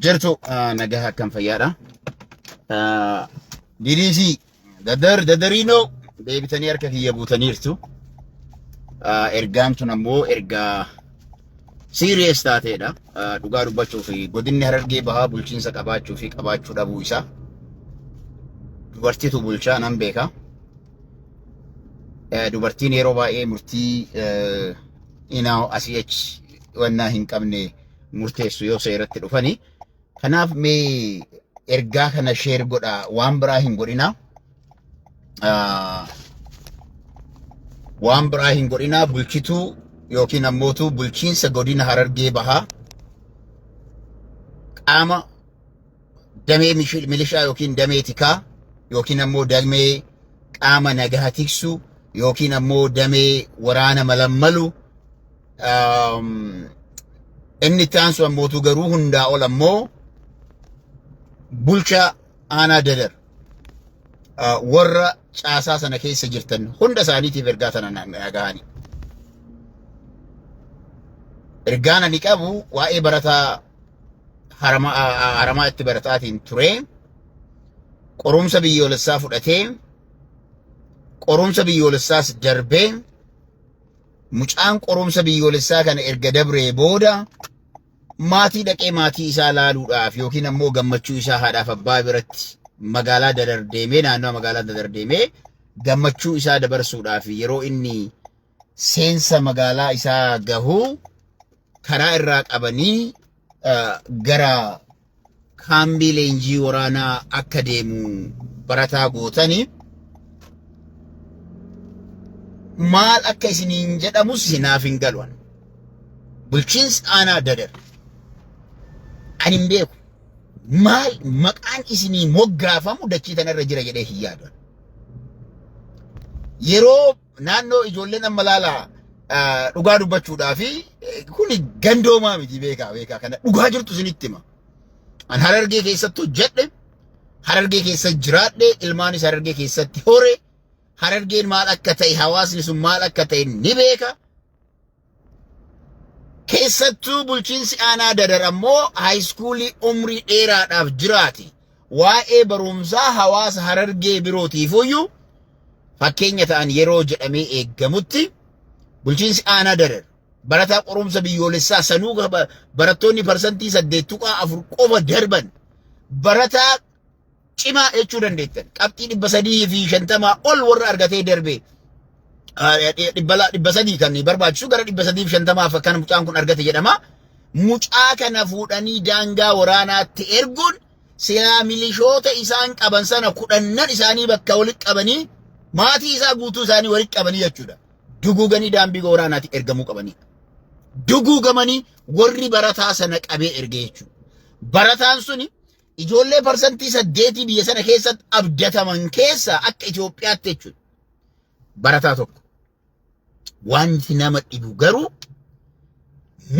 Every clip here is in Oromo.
Jirtu nagaha kan fayyaadha. DDC dadarino deebitanii harka kiyya buutaniirtu. Ergaan tun ammoo ergaa serious taateedha. Dhugaa dubbachuu fi godinni Harargee bahaa bulchiinsa qabaachuu fi qabaachuu dhabuu isaa. Dubartiitu bulchaa nan beeka. Dubartiin yeroo baay'ee murtii inaa asii achi wannaa hin qabne murteessu yoo seeratti dhufanii. Kanaaf mee ergaa kana share godha waan biraa hin godhina. Waan biraa hin godhina bulchituu yookiin ammootu bulchiinsa godina Harargee bahaa qaama damee milishaa yookiin damee tikaa yookiin ammoo damee qaama nagaha tiksu yookiin ammoo damee waraana malammalu inni taansu ammootu garuu hundaa ol ammoo bulchaa aanaa dadar warra caasaa sana keessa jirtan hunda isaaniitiif ergaa tana nagahani. Ergaan ani qabu waa'ee barataa haramaa itti barataatiin ture qorumsa biyyoolessaa fudhatee qorumsa biyyoolessaas darbee mucaan qorumsa biyyoolessaa kana erga dabree booda maatii dhaqee maatii isaa laaluudhaaf yookiin ammoo gammachuu isaa haadhaaf abbaa biratti magaalaa dadar deemee naannoo magaalaa dadar deemee gammachuu isaa dabarsuudhaaf yeroo inni seensa magaalaa isaa gahu karaa irraa qabanii gara kaambii leenjii waraanaa akka deemu barataa gootanii maal akka isiniin jedhamus hinaaf hin galwan. Bulchiinsi aanaa dadar ani hin beeku maal maqaan isinii moggaafamu dachii tanarra jira jedhee hin yaadu. Yeroo naannoo ijoolleen amma laalaa dhugaa dubbachuudhaa fi kuni gandoomaa miti beekaa kana dhugaa jirtu isinitti hima. An Harargee keessatti hojjedhe, Harargee keessa jiraadhe, ilmaanis Harargee keessatti hore, Harargeen maal akka ta'e hawaasni sun maal akka ta'e ni beeka. Keessattuu bulchiinsi aanaa dadar ammoo haayiskuulii umrii dheeraadhaaf jiraate waa'ee barumsaa hawaasa Harargee birootiifuyyuu fakkeenya ta'an yeroo jedhamee eeggamutti bulchiinsi aanaa dadar barataa qorumsa biyyoolessaa sanuu barattoonni parsantii 8.4 qofa darban barataa cimaa jechuu dandeettan qabxii 350 ol warra argatee darbee 300 kan barbaachisu gara 350 akkan mucaan kun argate jedhama. Mucaa kana fuudhanii daangaa waraanaatti erguun silaa milishoota isaan qaban sana kudhannan isaanii bakka walitti qabanii maatii isaa guutuu isaanii walitti qabanii jechuudha. Duguuganii daanbii waraanaatti ergamuu qabanii. Duguugamanii warri barataa sana qabee ergee jechuudha. Barataan suni ijoollee parsantii 8 biyya sana keessatti abdataman keessa akka Itoophiyaatti jechuudha. Barataa tokko. Wanti nama dhibu garuu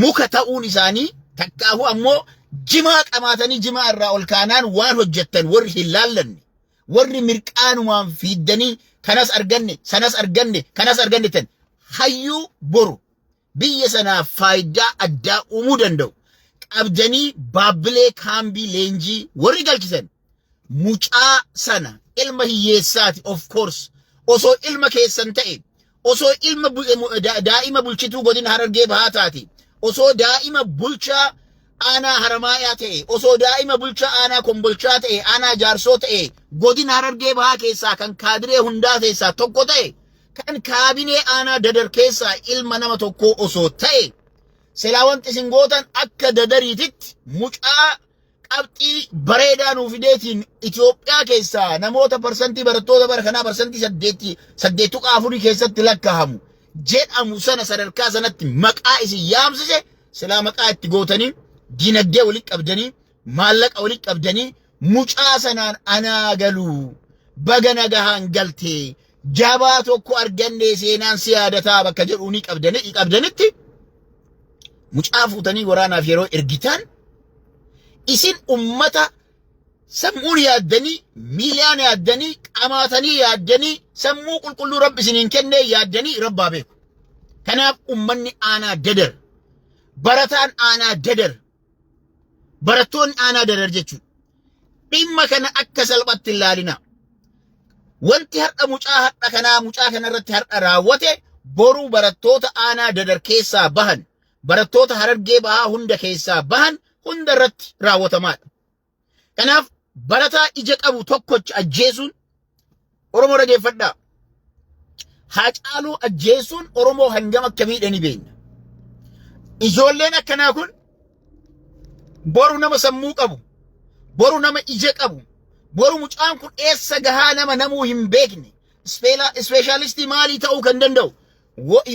muka ta'uun isaanii takkaafu ammoo jimaa qamaatanii jimaa irraa ol kaanaan waan hojjettan warri hin laallanne warri mirqaanumaan fiiddanii kanas arganne sanas arganne kanas arganne tan hayyuu boru biyya sanaaf faayidaa addaa uumuu danda'u qabdanii baabbilee kaambii leenjii warri galchisan mucaa sana ilma hiyyeessaati of course osoo ilma keessan ta'e osoo ilma daa'ima bulchituu godina Harargee bahaa taate osoo daa'ima bulchaa aanaa Haramaayaa ta'e osoo daa'ima bulchaa aanaa Kombolchaa ta'e aanaa Jaarsoo ta'e godina Harargee bahaa keessaa kan kaadiree hundaa keessaa tokko ta'e kan kaabinee aanaa dadar keessaa ilma nama tokko osoo ta'e silaa wanti isin gootan akka dadariititti mucaa qabxii bareedaa nuuf fideetiin Itoophiyaa keessaa namoota parsantii barattoota bara kanaa parsantii 8.4 keessatti lakkaa'amu jedhamu sana sadarkaa sanatti maqaa isin yaamsise silaa maqaa itti gootanii dinagdee walitti qabdanii maallaqa walitti qabdanii mucaa sanaan anaa galuu baga nagahaan galtee jabaa tokko arganne seenaan si yaadataa bakka jedhu ni qabdanitti mucaa fuutanii waraanaaf yeroo ergitan isin ummata sammuun yaaddanii miiliyaan yaaddanii qamaatanii yaaddanii sammuu qulqulluu rabbi isiniin kennee yaaddanii rabbaa beeku. Kanaaf ummanni aanaa dadar barataan aanaa dadar barattoonni aanaa dadar jechuudha. Dhimma kana akka salphatti ilaalina. Wanti har'a mucaa kanarratti har'a raawwate boruu barattoota aanaa dadar keessaa bahan, barattoota Harargee bahaa hunda keessaa bahan hunda irratti raawwatamaadha. Kanaaf barataa ija qabu tokkocha ajjeesuun Oromoo dhageeffadhaa. Haacaaluu ajjeesuun Oromoo hangam akka miidhani beekna. Ijoolleen akkanaa kun boru nama sammuu qabu, boru nama ija qabu, boru mucaan kun eessa gahaa nama namuu hin beekne, ispeeshaalistii maalii ta'uu kan danda'u.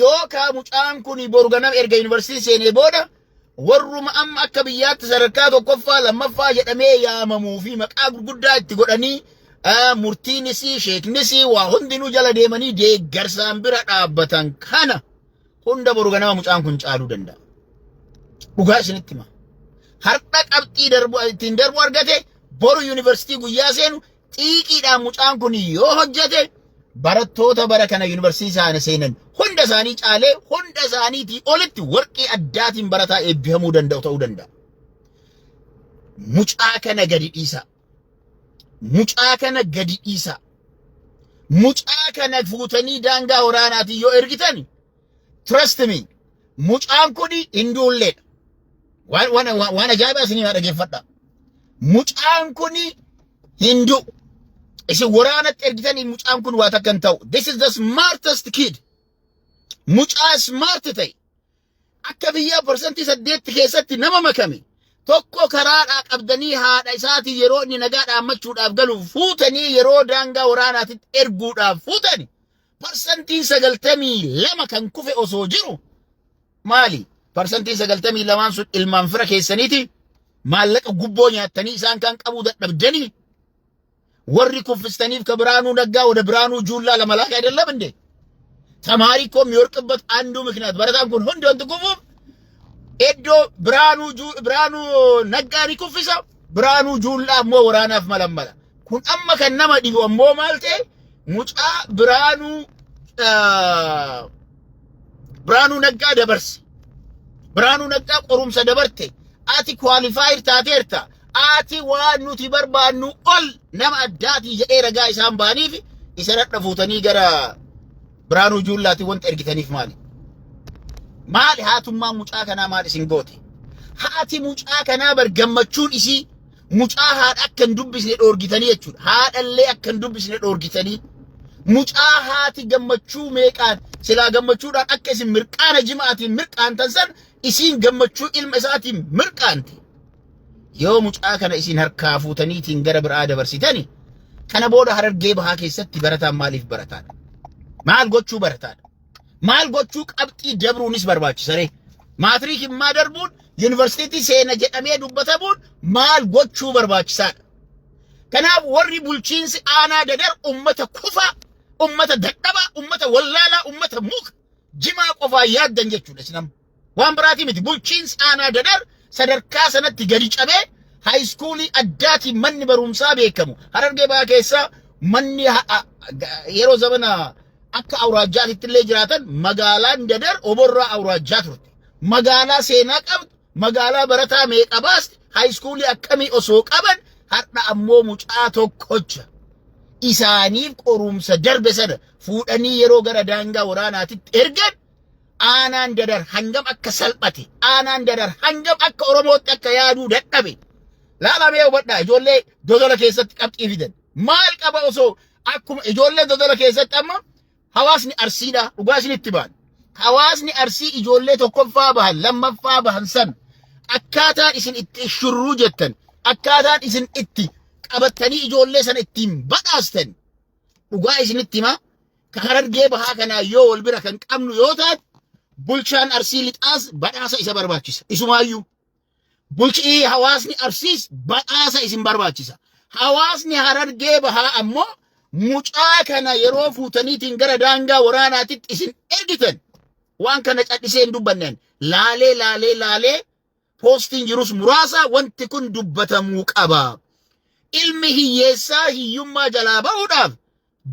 Yookaan mucaan kun boru ganama erga yuunivarsiitii seenee booda warruma amma akka biyyaatti sadarkaa tokkoffaa lammaffaa jedhamee yaamamuu fi maqaa gurguddaa itti godhanii murtiinis sheeknis waa hundinuu jala deemanii deeggarsaan bira dhaabbatan kana hunda boru ganama mucaan kun caaluu danda'a. Dhugaa isinitti hima. Har'a qabxii ittiin darbu argate boru yuunivarsiitii guyyaa seenu xiiqiidhaan mucaan kun yoo hojjete barattoota bara kana yuunivarsiitii isaanii seenan hunda isaanii caalee hunda isaaniitii olitti warqii addaatiin barataa eebbifamuu danda'u ta'uu danda'a. Mucaa kana gadi dhiisa. Mucaa kana gadi dhiisa. Mucaa kana fuutanii daangaa waraanaatiin yoo ergitan trust me mucaan kun hinduulleedha. Waan ajaa'ibaa isinii dhageeffadha. Mucaan kun hindu. Isin waraanatti ergitanii mucaan kun waa takkan ta'u. This is the smartest kid. Mucaa smart ta'e. Akka biyyaa persentii 8 keessatti nama makame. Tokko karaadhaa qabdanii haadha isaatii yeroo inni nagaa dhaammachuudhaaf galu fuutanii yeroo daangaa waraanaatitti erguudhaaf fuutani. Persentiin 92 kan kufe osoo jiru maali? Persentiin 92 sun ilmaan fira keessaniiti. Maallaqa gubboo nyaattanii isaan kan qabuu dadhabdanii. Warri kuffistaniif ka Biraanuu Naggaa ወደ Biraanuu Juullaa ለመላክ አይደለም እንዴ? ተማሪ እኮ የሚወርቅበት አንዱ ምክንያት በረታም ኩን ሁንድ ወንት ኩፉፍ ኤዶ Biraanuu Naggaa ni kuffisa Biraanuu Juullaa ammoo waraanaaf malammala. Kun amma kan nama dhibu ammoo maal ta'e mucaa Biraanuu Naggaa dabarse. Biraanuu Naggaa qorumsa dabarte. Ati qualified taateerta. Ati waan nuti barbaannu ol nama addaati jedhee ragaa isaan baaniif isa radha fuutanii gara Biraanuu Juullaatti wanta ergitaniif maali? Maali haatummaa mucaa kanaa maal isin goote? Haati mucaa kanaa bar gammachuun isii mucaa haadha akka hin dubbisne dhoorgitanii jechuudha. Haadhallee akka hin dubbisne dhoorgitanii. Mucaa haati gammachuu meeqaan silaa gammachuudhaan akka isin mirqaana jimaatiin mirqaantan san isiin gammachuu ilma isaatiin mirqaante. Yoo mucaa kana isin harkaa fuutaniitiin gara biraa dabarsitani kana booda Harargee bahaa keessatti barataan maaliif barataadha? Maal gochuu barataadha? Maal gochuu qabxii dabruunis barbaachisare? Maatiriik immaa darbuun yuunivarsiitii seena jedhamee dubbatamuun maal gochuu barbaachisaadha? Kanaaf warri bulchiinsi aanaa dadar ummata kufa, ummata dadhaba, ummata wallaalaa, ummata muka jimaa qofaa yaaddan jechuudha isinam. Waan biraatii miti bulchiinsi aanaa dadar sadarkaa sanatti gadi cabee high schoolii addaati manni barumsaa beekamu. Harargee bahaa keessa manni yeroo zamana akka awraajjaatitti illee jiraatan magaalaan dadar oborraa awraajjaa turte. Magaalaa seenaa qabdu, magaalaa barataa meeqa baasti, high schoolii akkamii osoo qaban har'a ammoo mucaa tokkocha isaaniif qorumsa darbe sana fuudhanii yeroo gara daangaa waraanaatitti ergan aanaan dadar hangam akka salphate, aanaan dadar hangam akka Oromootti akka yaaduu dadhabe. Laalamee hubadhaa ijoollee dodola keessatti qabxii fidan. Maal qaba osoo akkuma ijoollee dodola keessatti amma hawaasni Arsiidha dhugaa isinitti baan. Hawaasni Arsii ijoollee tokkoffaa bahan lammaffaa bahan san akkaataan isin itti shurruu jettan, akkaataan isin itti qabattanii ijoollee sana ittiin badhaastan dhugaa isinitti hima. Ka Harargee bahaa kanaa yoo wal bira kan qabnu yoo taate bulchaan Arsii lixaas badhaasa isa barbaachisa. Isumaayyuu bulchii hawaasni Arsiis badhaasa isin barbaachisa. Hawaasni Harargee bahaa ammoo mucaa kana yeroo fuutaniitiin gara daangaa waraanaatitti isin ergitan waan kana cadhisee hin dubbanneen laalee poostiin jirus muraasa wanti kun dubbatamuu qaba. Ilmi hiyyeessaa hiyyummaa jalaa ba'uudhaaf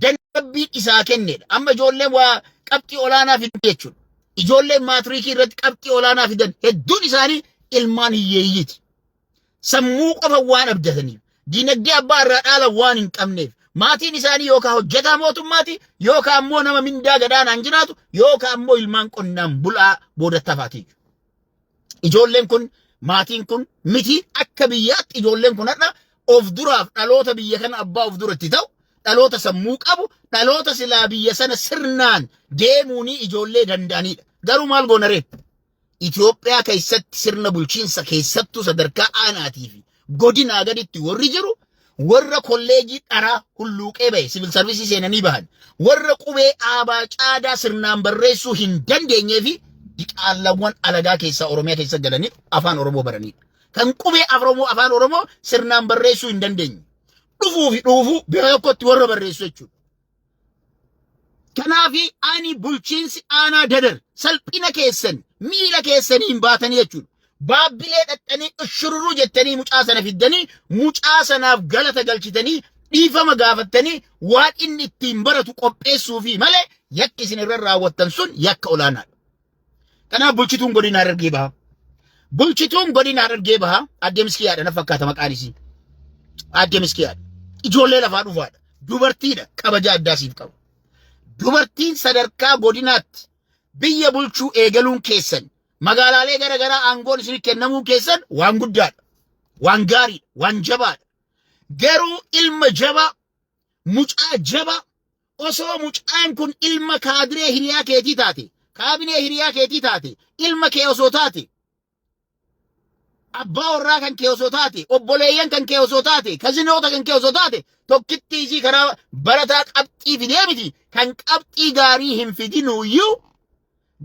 dandeettii isaa kennedha. Amma ijoolleen waa qabxii olaanaa fidan jechuudha. Ijoolleen maatiriikii irratti qabxii olaanaa fidan hedduun isaanii ilmaan hiyyeeyyiiti. sammuu qofa waan abdataniif dinagdee abbaa irraa dhaala waan hin qabneef maatiin isaanii yookaan hojjetaa mootummaati yookaan ammoo nama mindaa gadaanaan jiraatu yookaan ammoo ilmaan qonnaan bulaa boodattafaati. Ijoolleen kun maatiin kun miti akka biyyaatti ijoolleen kun hadha of duraaf dhaloota biyya kana abbaa of duratti ta'u dhaloota sammuu qabu dhaloota silaa biyya sana sirnaan deemuunii ijoollee danda'anidha. Garuu maal goona ree? Itoophiyaa keessatti sirna bulchiinsa keessattuu sadarkaa aanaatii fi godinaa gaditti warri jiru warra kolleejii dharaa hulluuqee bahe siviil sarviisii seenanii bahan warra qubee aabaa caadaa sirnaan barreessuu hin dandeenyee fi diqaalawwan alagaa keessaa Oromiyaa keessa galanii afaan Oromoo baranidha. Kan qubee afaan Oromoo sirnaan barreessuu hin dandeenye. Dhufuu bira tokkotti warra barreessu jechuudha. Kanaafi ani bulchiinsi aanaa dadar salphina keessan miila keessaniin baatanii jechuudha. Baabbilee dhaxxanii shururuu jettanii mucaa sana fiddanii mucaa sanaaf galata galchitanii dhiifama gaafattanii waan inni ittiin baratu qopheessuufi malee yakki isin irra raawwattan sun yakka olaanaadha. Kanaaf bulchituun godina Harargee baha. Bulchituun godina Harargee baha Aadde Miskiyaadha na fakkaata maqaan isii. Aadde Miskiyaadha. Ijoollee lafaa dhufaadha. Dubartiidha kabaja addaasiif qabu. Dubartiin sadarkaa godinaatti biyya bulchuu eegaluun keessan magaalaalee garagaraa aangoon isin kennamuu keessan waan guddaadha. Waan gaariidha. Waan jabaadha. Garuu ilma jabaa mucaa jabaa osoo mucaan kun ilma kaadiree hiriyaa keetii taate kaabinee hiriyaa keetii taate ilma kee osoo taate abbaa warraa kan kee osoo taate obboleeyyan kan kee osoo taate kazinoota kan kee osoo taate tokkitti isii karaa barataa qabxii fidee miti kan qabxii gaarii hin fidinuyyuu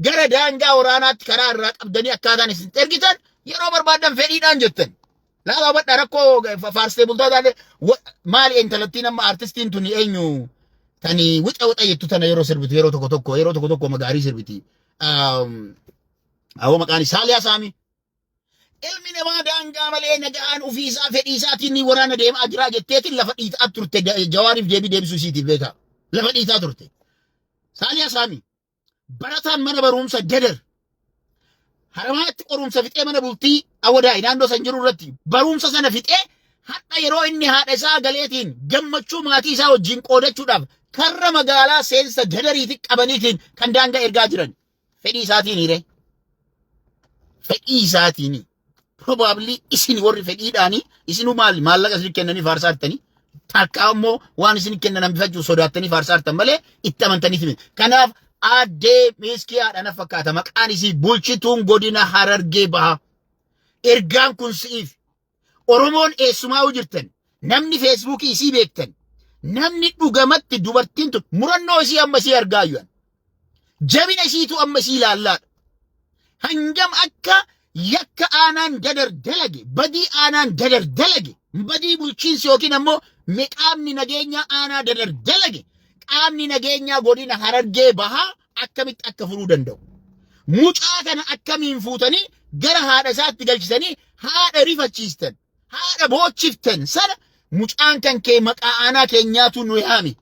gara daangaa waraanaatti karaa irraa qabdanii akkaataan isin ergitan yeroo barbaadan fedhiidhaan jettan. Laala badha rakkoo faarsitee bultoota maali intalattiin amma artistiin tuni eenyu tani wixa jettu tana yeroo sirbitu yeroo tokko magaarii sirbiti. Awwa maqaan Saaliyaa Saamii. Ilmi namaa daangaa malee nagaan ofiisaa fedhiisaatiin ni waraana deemaa jira jetteetiin lafa dhiitaa turte Jawaariif deebisuu isiitiif beekaa. Lafa dhiitaa turte. Saaliyaa Saamii. Barataan mana barumsa dadar. Haramaatti qorumsa fixee mana bultii awwadaa naannoo san jiru irratti barumsa sana fixee hadha yeroo inni haadha isaa galeetiin gammachuu maatii isaa wajjin qoodachuudhaaf karra magaalaa seensa dadariitti qabaniitiin kan daangaa ergaa jiran. Fedhii isaatiin hire. Fedhii isaatiin. Probably isin warri fedhiidhaanii isinu maal maallaqa isin kennanii faarsaa artanii takka ammoo waan isin kennan bifachuu sodaattanii faarsaa artan malee itti amantaniif miti. Kanaaf Aadde Miskiyaadha na fakkaata maqaan isii bulchituun godina Harargee baha. Ergaan kun si'iif Oromoon eessumaa jirtan namni feesbuukii isii beektan namni dhugamatti dubartiin tun murannoo isii amma isii argaa jiran jabina isiitu amma isii ilaallaadha. Hangam akka yakka aanaan dadar dalage badii aanaan dadar dalage badii bulchiinsi yookiin ammoo qaamni nageenyaa aanaa dadar dalage qaamni nageenyaa godina Harargee bahaa akkamitti akka furuu danda'u. Mucaa kana akkamiin fuutanii gara haadha isaatti galchisanii haadha rifachiistan haadha boochiftan sana mucaan kan kee maqaa aanaa keenyaatu nu yaami.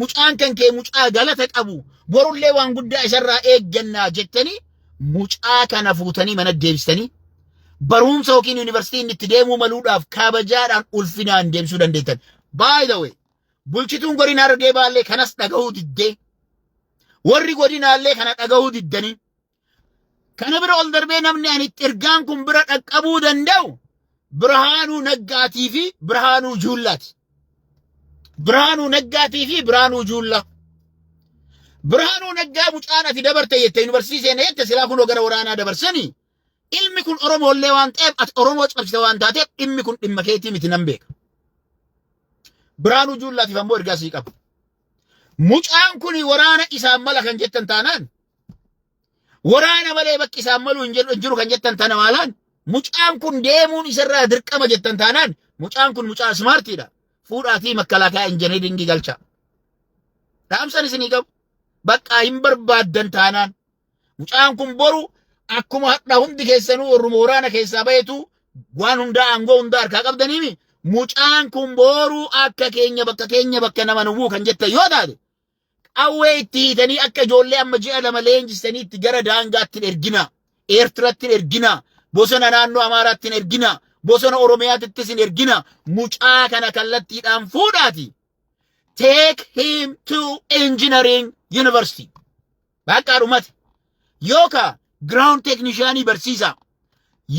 Mucaan kan kee mucaa galata qabu borullee waan guddaa isarraa eeggannaa jettanii mucaa kana fuutanii mana deebistanii barumsa yookiin yuunivarsiitiin itti deemuu maluudhaaf kabajaadhaan ulfinaan deemsuu dandeettan. By the way, bulchituun godina Harargee baallee kanas dhagahuu diddee warri godinaallee kana dhagahuu diddanii kana bira ol darbee namni ani ergaan kun bira dhaqqabuu danda'u Birhaanuu Naggaatii fi Birhaanuu Juullaati. Birhaanuu Naggaatii fi Birhaanuu Juullaa. Birhaanuu Naggaa mucaan ati dabarte jette yuunivarsiitii seenee jette silaa kunoo gara waraanaa dabarsanii ilmi kun Oromoollee waan ta'eef ati Oromoo cabsite waan taateef dhimmi kun dhimma keetii miti nan beeka. Birhaanuu Juullaatiif ammoo ergaa sii qaba. Mucaan kun waraana isaan mala kan jettan taanaan waraana malee bakki isaan malu hin jiru kan jettan tana maalaan mucaan kun deemuun isarraa dirqama jettan taanaan mucaan kun mucaa smaartiidha. Fuudhaatii makkalaakaa injineeringii galcha. Dhaamsan isinii qabu. Bakka hin barbaaddan taanaan mucaan kun boru akkuma hadha hundi keessanuu warruma waraana keessaa bahetu waan hundaa aangoo hundaa harkaa qabdaniimi mucaan kun boru akka keenya bakka nama nuwuu kan jettan yoo taate qawwee itti hiitanii akka ijoollee amma ji'a lama leenjistanii itti gara daangaatti ergina. Eertiraatti ergina. Bosona naannoo Amaaraatti ergina. bosona Oromiyaatti isin ergina mucaa kana kallattiidhaan fuudhaati. Take him to engineering university. Bakka dhumate. Yooka ground technician barsiisa.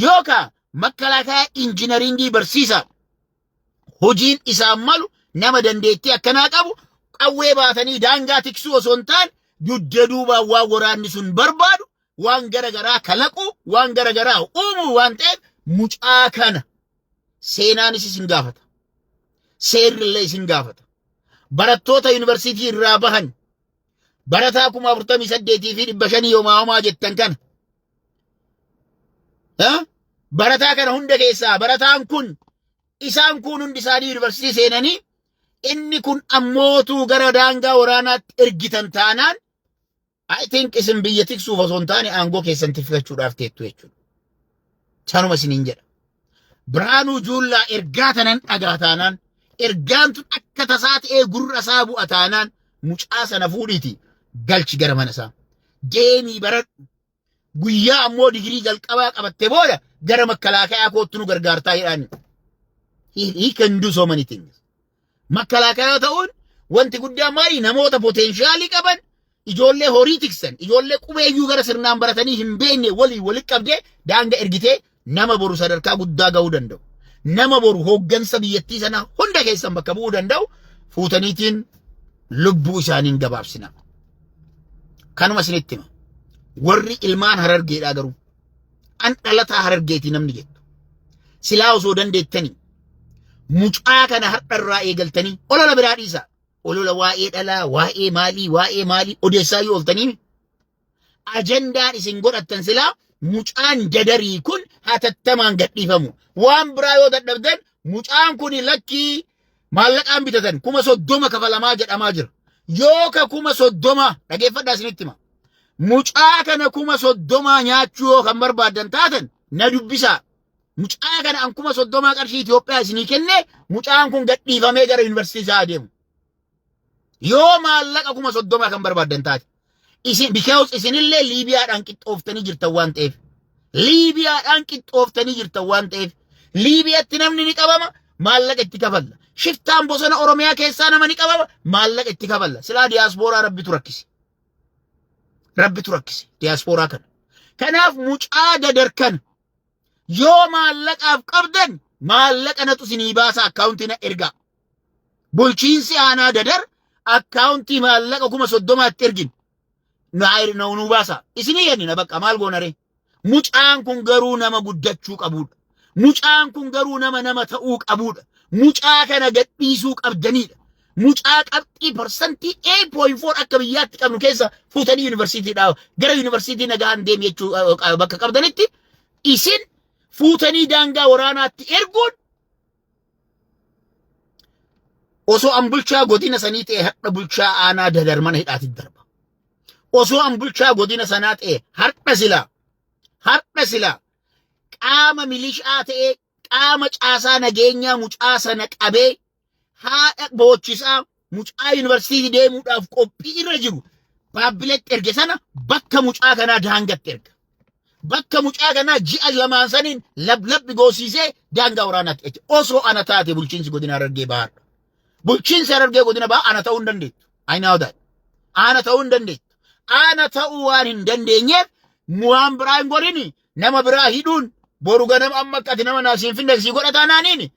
Yooka makalaakaa engineering barsiisa. Hojiin isaa malu nama dandeettii akkanaa qabu qawwee baatanii daangaa tiksuu osoo hin taane dugda duubaa waan waraanni sun barbaadu waan garagaraa kalaqu waan garagaraa uumu waan ta'eef mucaa kana seenaanis isin gaafata. Seerrillee isin gaafata. Barattoota yuunivarsiitii irraa bahan barataa 48 fi 500 homaa jettan kana. Barataa kana hunda keessaa barataan kun isaan kun hundi isaanii yuunivarsiitii seenanii inni kun ammootu gara daangaa waraanaatti ergitan taanaan I think isin biyya tiksuuf osoo hin taane aangoo keessan tifkachuudhaaf teettu jechuudha. Sanuma isiniin jedha. Biraanuu Juullaa ergaa tanan dhagaa taanaan ergaan tun akka tasaa ta'ee gurra isaa bu'a taanaan mucaa sana fuudhiiti galchi gara mana isaa. Deemii baradhu guyyaa ammoo digirii jalqabaa qabatte booda gara makalaakaa kootti nu gargaartaa jedhaan. He can do so many things. Makalaakaa ta'uun wanti guddaa maali namoota poteenshaalii qaban ijoollee horii tiksan ijoollee qubeeyyuu gara sirnaan baratanii hin beekne walii qabdee daangaa ergitee nama boru sadarkaa guddaa ga'uu danda'u. Nama boru hooggansa biyyattii sana hunda keessan bakka bu'uu danda'u fuutaniitiin lubbuu isaaniin gabaabsina. Kanuma isinitti hima. Warri ilmaan Harargeedhaa garuu an dhalataa Harargeetii namni jettu. Silaa osoo dandeettanii mucaa kana har'arraa eegaltanii olola biraa dhiisaa. Olola waa'ee dhalaa, waa'ee maalii odeessaa yoo ooltanii ajandaan isin godhattan silaa mucaan dadarii kun hatattamaan gadhiifamu. Waan biraa yoo dadhabdan mucaan kun lakkii maallaqaan bitatan 30,000 kafalamaa jedhamaa jira. Yooka 30,000 dhageeffadhaa isinitti hima. Mucaa kana 30,000 nyaachuu yoo kan barbaadan taatan na dubbisaa. Mucaa kana an 30,000 qarshii Itoophiyaa isinii kenne mucaan kun gadhiifamee gara yuunivarsiitii isaa adeemu. Yoo maallaqa 30,000 kan barbaadan taate. Because isinillee Liibiyaadhaan qixxooftanii jirtan waan ta'eef. Liibiyaadhaan qixxooftanii jirtan waan ta'eef. Liibiyaatti namni ni qabama maallaqa itti kafalla. Shiftaan bosona Oromiyaa keessaa nama ni qabama maallaqa itti kafalla. Silaa diyaaspooraa rabbitu rakkise. Rabbitu rakkise diyaaspooraa kana. Kanaaf mucaa dadarkan yoo maallaqaaf qabdan maallaqa natu isinii baasa akkaawuntii na ergaa. Bulchiinsi aanaa dadar akkaawuntii maallaqa 30,000 ergin. Nu baasa. Isinii yennina bakka maal goonare. Mucaan kun garuu nama guddachuu qabuudha. Mucaan kun garuu nama ta'uu qabuudha. Mucaa kana gadhiisuu qabdanidha. Mucaa qabxii parsantii 8.4 akka biyyaatti qabnu keessa fuutanii yuunivarsiitiidhaa gara yuunivarsiitii nagaan deemi jechuu bakka qabdanitti isin fuutanii daangaa waraanaatti erguun osoo an bulchaa godina sanii ta'e har'a bulchaa aanaa dadar mana hidhaatti darba. Osoo an bulchaa godina sanaa ta'e har'a silaa qaama milishaa ta'e qaama caasaa nageenyaa mucaa sana qabee haadha boochisaa mucaa yuunivarsiitii deemuudhaaf qophii irra jiru baabbiletti erge sana bakka mucaa kanaa daangatti erga. Bakka mucaa kanaa ji'a lamaan saniin lablabbi goosiisee daangaa waraanaatti erge. Osoo ana taate bulchiinsi godina Harargee Bahaa. Bulchiinsi Harargee godina Bahaa ana ta'uu hin dandeettu. I know that. Ana ta'uu hin dandeettu. Ana ta'uu waan hin dandeenyeef waan biraa hin godhini nama biraa hidhuun boru ganama amma akkati nama naasiin findeksii godhataa naaniini.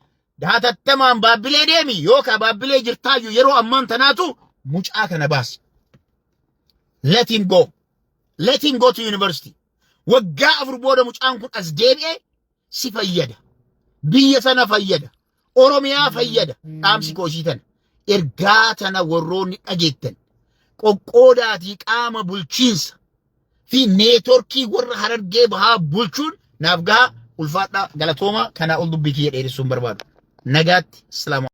Hatattamaan baabbilee deemi yookaan baabbilee jirtaayyuu yeroo ammaan tanaatu mucaa kana baasi. Let him go. Let him go to university. Waggaa 4 booda mucaan kun as deebi'ee si fayyada. Biyya sana fayyada. Oromiyaa fayyada. Dhaamsi kooshiitan. Ergaa tana warroonni dhageettan. Qoqqoodaatii qaama bulchiinsa fi neetworkii warra Harargee Bahaa bulchuun naaf gahaa ulfaadhaa galatooma kanaa ol dubbii kiyya dheeressuun barbaadu. Nagaatti. Salaamu.